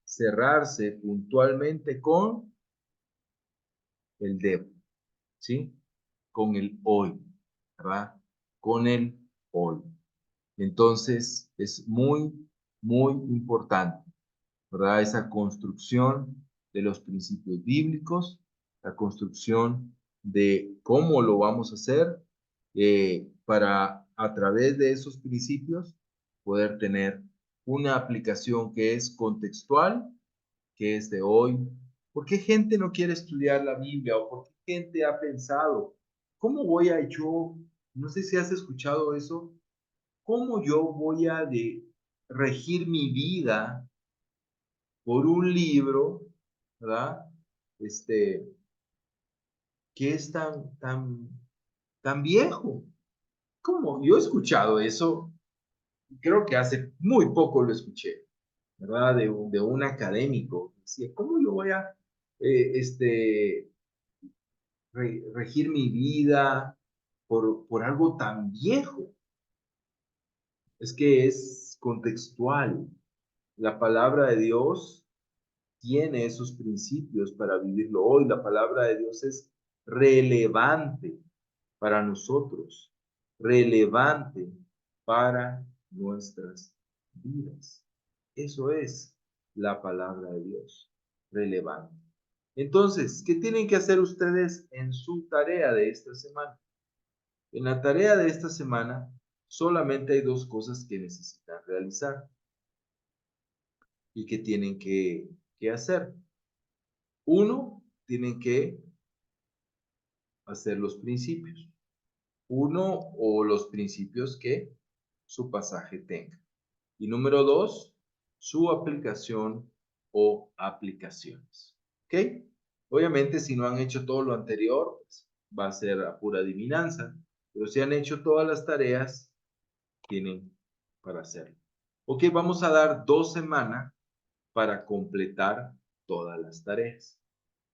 cerrarse puntualmente con el debo, ¿sí? Con el hoy, ¿verdad? Con el hoy. Entonces, es muy, muy importante, ¿verdad? Esa construcción de los principios bíblicos, la construcción de cómo lo vamos a hacer para a través de esos principios poder tener una aplicación que es contextual, que es de hoy. ¿Por qué gente no quiere estudiar la Biblia o por qué gente ha pensado, cómo voy a yo, no sé si has escuchado eso, cómo yo voy a regir mi vida por un libro, ¿verdad? Este, que es tan viejo. ¿Cómo? Yo he escuchado eso, creo que hace muy poco lo escuché, ¿verdad? De un académico. Decía, ¿cómo yo voy a regir mi vida por algo tan viejo? Es que es contextual. La palabra de Dios tiene esos principios para vivirlo hoy. La palabra de Dios es relevante para nosotros, relevante para nuestras vidas. Eso es la palabra de Dios, relevante. Entonces, ¿qué tienen que hacer ustedes en su tarea de esta semana? En la tarea de esta semana solamente hay dos cosas que necesitan realizar y que tienen que hacer. Uno, tienen que hacer los principios. Uno o los principios que su pasaje tenga. Y número dos, su aplicación o aplicaciones. ¿Ok? Obviamente, si no han hecho todo lo anterior, pues, va a ser a pura adivinanza. Pero si han hecho todas las tareas, tienen para hacerlo. Ok, vamos a dar 2 semanas para completar todas las tareas.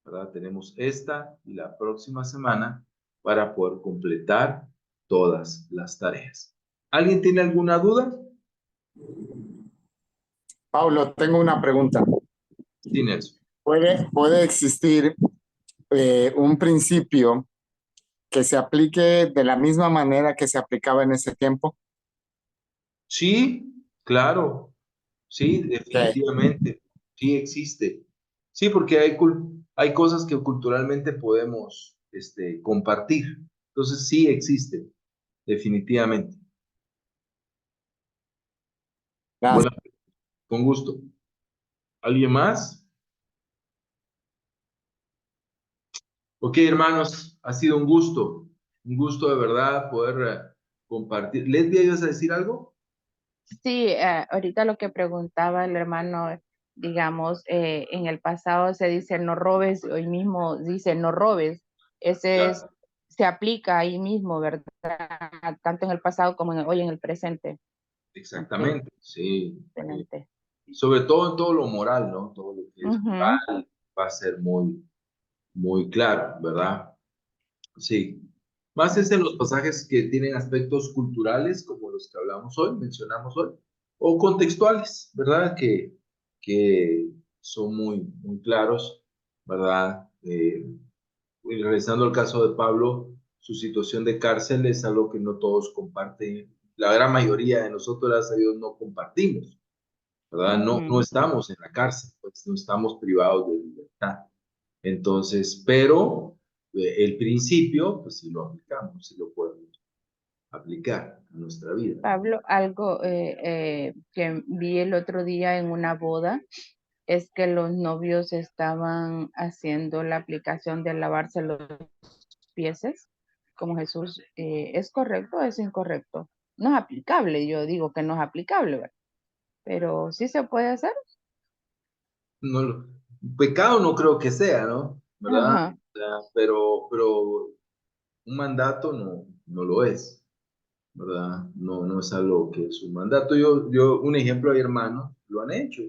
¿Verdad? Tenemos esta y la próxima semana para poder completar todas las tareas. ¿Alguien tiene alguna duda? Paulo, tengo una pregunta. Sí, Nelson. ¿Puede existir un principio que se aplique de la misma manera que se aplicaba en ese tiempo? Sí, claro. Sí, Que definitivamente. Sí existe. Sí, porque hay cosas que culturalmente podemos compartir. Entonces, sí existe, definitivamente. Bueno, con gusto. ¿Alguien más? Ok, hermanos, ha sido un gusto de verdad poder compartir. ¿Lesbia, ibas a decir algo? Sí, ahorita lo que preguntaba el hermano, digamos, en el pasado se dice no robes, hoy mismo dice no robes. Ese es, Claro, se aplica ahí mismo, ¿verdad? Tanto en el pasado como hoy en el presente. Ok, exactamente, sí. excelente. Sobre todo en todo lo moral, ¿no? Todo lo que es Ujú, moral va a ser muy, muy claro, ¿verdad? Sí. Más es en los pasajes que tienen aspectos culturales, como los que hablamos hoy, mencionamos hoy, o contextuales, ¿verdad? Que son muy, muy claros, ¿verdad? Y regresando al caso de Pablo, su situación de cárcel es algo que no todos comparten. La gran mayoría de nosotros, gracias a Dios, no compartimos, ¿verdad? No ujú. estamos en la cárcel, pues no estamos privados de libertad. Entonces, pero el principio, pues sí lo aplicamos, sí lo podemos aplicar a nuestra vida. Pablo, algo que vi el otro día en una boda es que los novios estaban haciendo la aplicación de lavarse los pies como Jesús. ¿Es correcto o es incorrecto? No es aplicable, yo digo que no es aplicable, ¿verdad? Pero sí se puede hacer. No, pecado no creo que sea, ¿no? ¿Verdad? Ajá. O sea, pero un mandato no lo es, ¿verdad? No es algo que es un mandato. Un ejemplo, hay hermanos, lo han hecho.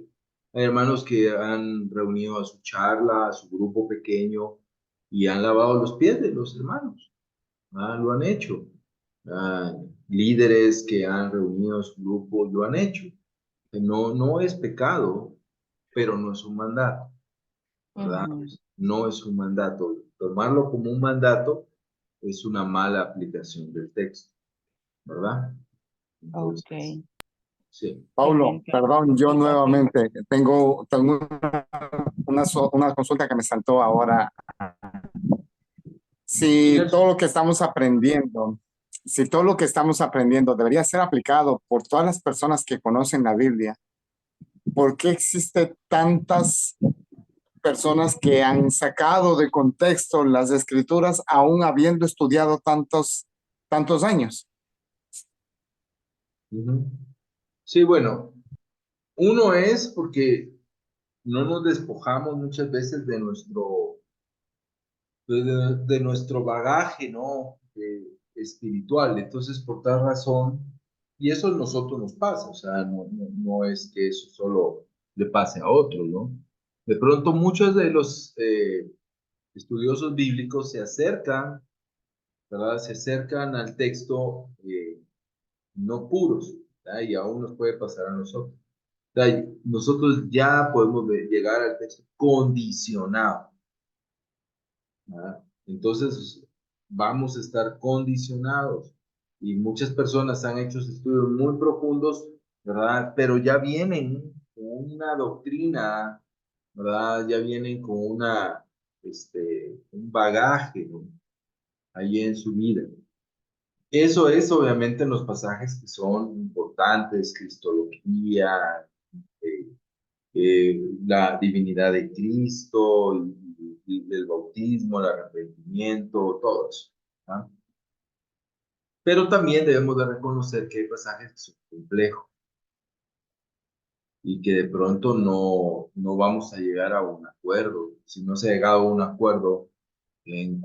Hay hermanos que han reunido a su charla, a su grupo pequeño, y han lavado los pies de los hermanos. Lo han hecho. Ah, Líderes que han reunido a su grupo lo han hecho. No es pecado, pero no es un mandato, ¿verdad? Ujú. No es un mandato. Tomarlo como un mandato es una mala aplicación del texto, ¿verdad? Ok. Entonces, sí. Paulo, Excelente. perdón, yo Sí, papi. nuevamente tengo una consulta que me saltó ahora. Si todo lo que estamos aprendiendo, si todo lo que estamos aprendiendo debería ser aplicado por todas las personas que conocen la Biblia, ¿por qué existe tantas personas que han sacado de contexto las escrituras aún habiendo estudiado tantos años? Ujú. Sí, bueno, uno es porque no nos despojamos muchas veces de nuestro bagaje, ¿no? Espiritual. Entonces, por tal razón, y eso a nosotros nos pasa, o sea, no es que eso solo le pase a otros, ¿no? De pronto, muchos de los estudiosos bíblicos se acercan, ¿verdad? Se acercan al texto no puros, ¿verdad? Y aún nos puede pasar a nosotros. O sea, nosotros ya podemos llegar al texto condicionado, ¿verdad? Entonces, vamos a estar condicionados. Y muchas personas han hecho estudios muy profundos, ¿verdad? Pero ya vienen con una doctrina, ¿verdad? Ya vienen con un bagaje, ¿no? Ahí en su vida. Eso es obviamente en los pasajes que son importantes, cristología, eh, la divinidad de Cristo, y el bautismo, el arrepentimiento, todo eso, ¿ah? Pero también debemos de reconocer que hay pasajes que son complejos y que de pronto no vamos a llegar a un acuerdo. Si no se ha llegado a un acuerdo en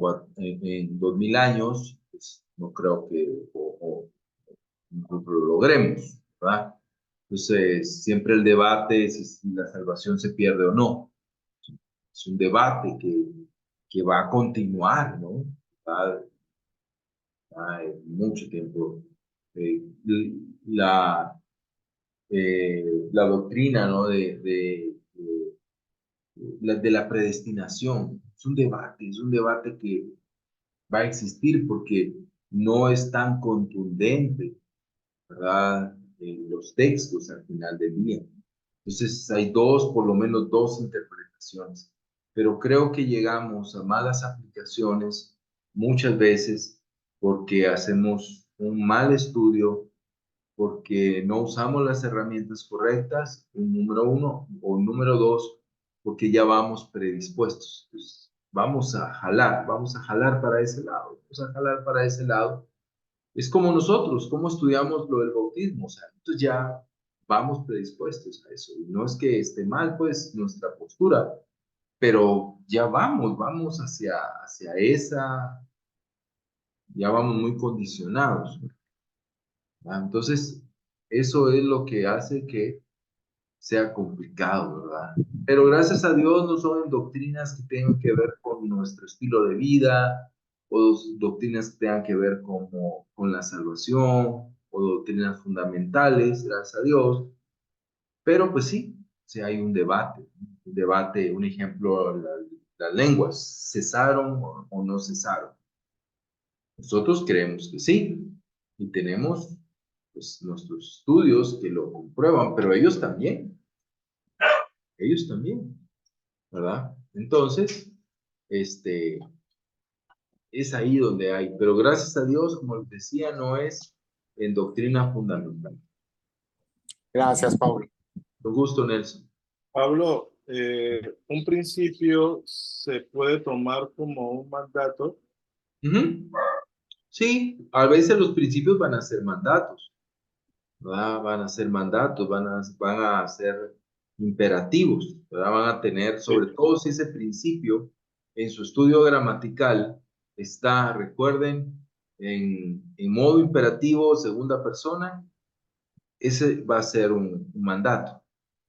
2000 años, pues no creo que nosotros lo logremos, ¿verdad? Entonces, siempre el debate es si la salvación se pierde o no. Es un debate que va a continuar, ¿no? Va, mucho tiempo. Eh, la, la doctrina, ¿no? De la predestinación es un debate que va a existir porque no es tan contundente, ¿verdad? Los textos al final del día. Entonces hay por lo menos dos interpretaciones, pero creo que llegamos a malas aplicaciones muchas veces porque hacemos un mal estudio, porque no usamos las herramientas correctas, número uno, o número dos, porque ya vamos predispuestos. Pues vamos a jalar para ese lado, vamos a jalar para ese lado. Es como nosotros, como estudiamos lo del bautismo, o sea, entonces ya vamos predispuestos a eso. Y no es que esté mal, pues, nuestra postura, pero ya vamos hacia ya vamos muy condicionados, ¿verdad? Entonces, eso es lo que hace que sea complicado, ¿verdad? Pero gracias a Dios no son doctrinas que tengan que ver con nuestro estilo de vida, o doctrinas que tengan que ver con la salvación, o doctrinas fundamentales, gracias a Dios. Pero pues sí, sí hay un debate, un ejemplo, las lenguas, ¿cesaron o no cesaron? Nosotros creemos que sí, y tenemos pues nuestros estudios que lo comprueban, pero ellos también, ¿verdad? Entonces, este, Es ahí donde hay, pero gracias a Dios, como les decía, no es en doctrina fundamental. Gracias, Pablo. Con gusto, Nelson. Pablo, un principio se puede tomar como un mandato. Ujú. Sí, a veces los principios van a ser mandatos, ¿verdad? Van a ser mandatos, van a ser imperativos, ¿verdad? Van a tener, sobre todo si ese principio en su estudio gramatical está, recuerden, en modo imperativo, segunda persona, ese va a ser un mandato.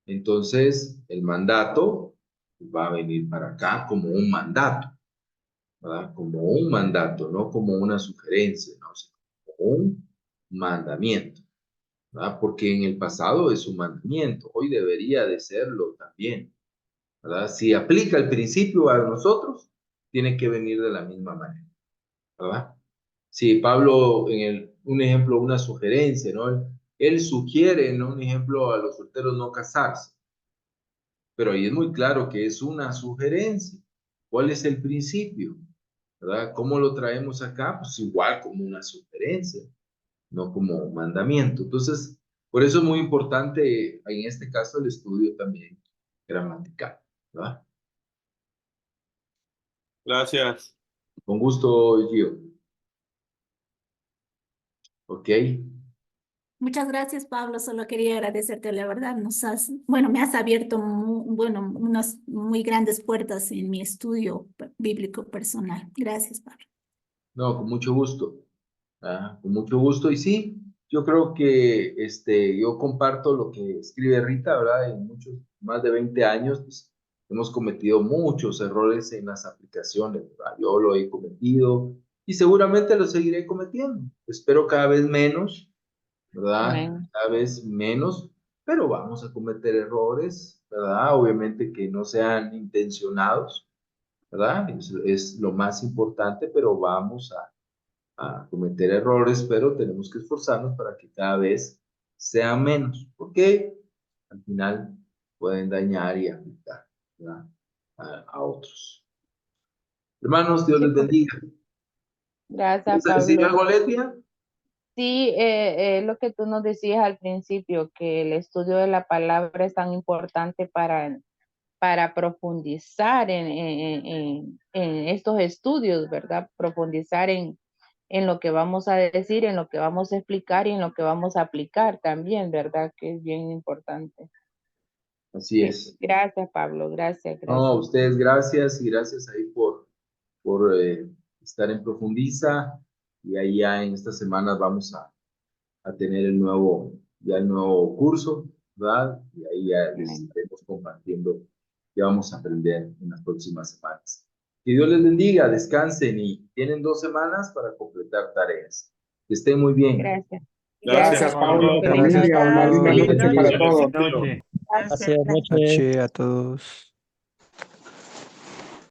Entonces, el mandato va a venir para acá como un mandato, ¿verdad? Como un mandato, no como una sugerencia, ¿no? Sino como un mandamiento, ¿verdad? Porque en el pasado es un mandamiento, hoy debería de serlo también, ¿verdad? Si aplica el principio a nosotros, tiene que venir de la misma manera, ¿verdad? Si Pablo, un ejemplo, una sugerencia, ¿no? Él sugiere, ¿no? Un ejemplo, a los solteros no casarse, pero ahí es muy claro que es una sugerencia. ¿Cuál es el principio? ¿Verdad? ¿Cómo lo traemos acá? Pues igual como una sugerencia, no como un mandamiento. Entonces, por eso es muy importante en este caso el estudio también gramatical, ¿verdad? Gracias. Con gusto, Gio. Ok. Muchas gracias, Pablo. Solo quería agradecerte, la verdad. Bueno, me has abierto, bueno, unas muy grandes puertas en mi estudio bíblico personal. Gracias, Pablo. No, con mucho gusto. Con mucho gusto. Y sí, yo creo que yo comparto lo que escribe Rita, ¿verdad? En muchos, más de 20 años, pues, hemos cometido muchos errores en las aplicaciones, ¿verdad? Yo lo he cometido y seguramente lo seguiré cometiendo. Espero cada vez menos, ¿verdad? Amén. Cada vez menos, pero vamos a cometer errores, ¿verdad? Obviamente que no sean intencionados, ¿verdad? Es lo más importante, pero vamos a cometer errores, pero tenemos que esforzarnos para que cada vez sea menos, porque al final pueden dañar y afectar, ¿verdad? A otros. Hermanos, Dios Sí, les pues, bendiga. gracias, ¿Vas a decir Pablo. algo, Lesbia? Sí, lo que tú nos decías al principio, que el estudio de la palabra es tan importante para profundizar en estos estudios, ¿verdad? Profundizar en lo que vamos a decir, en lo que vamos a explicar y en lo que vamos a aplicar también, ¿verdad? Que es bien importante. Así Sí, es. gracias, Pablo, gracias, No, a gracias. ustedes gracias y gracias ahí por estar en Profundiza y ahí ya en estas semanas vamos a tener ya el nuevo curso, ¿verdad? Y ahí ya les Amén. estaremos compartiendo qué vamos a aprender en las próximas semanas. Que Dios les bendiga, descansen y tienen 2 semanas para completar tareas. Que estén muy bien. Gracias. Gracias, Pablo. Feliz Feliz día, una linda Navidad. noche para todos. Noche. Gracias. Gracias, noche a todos.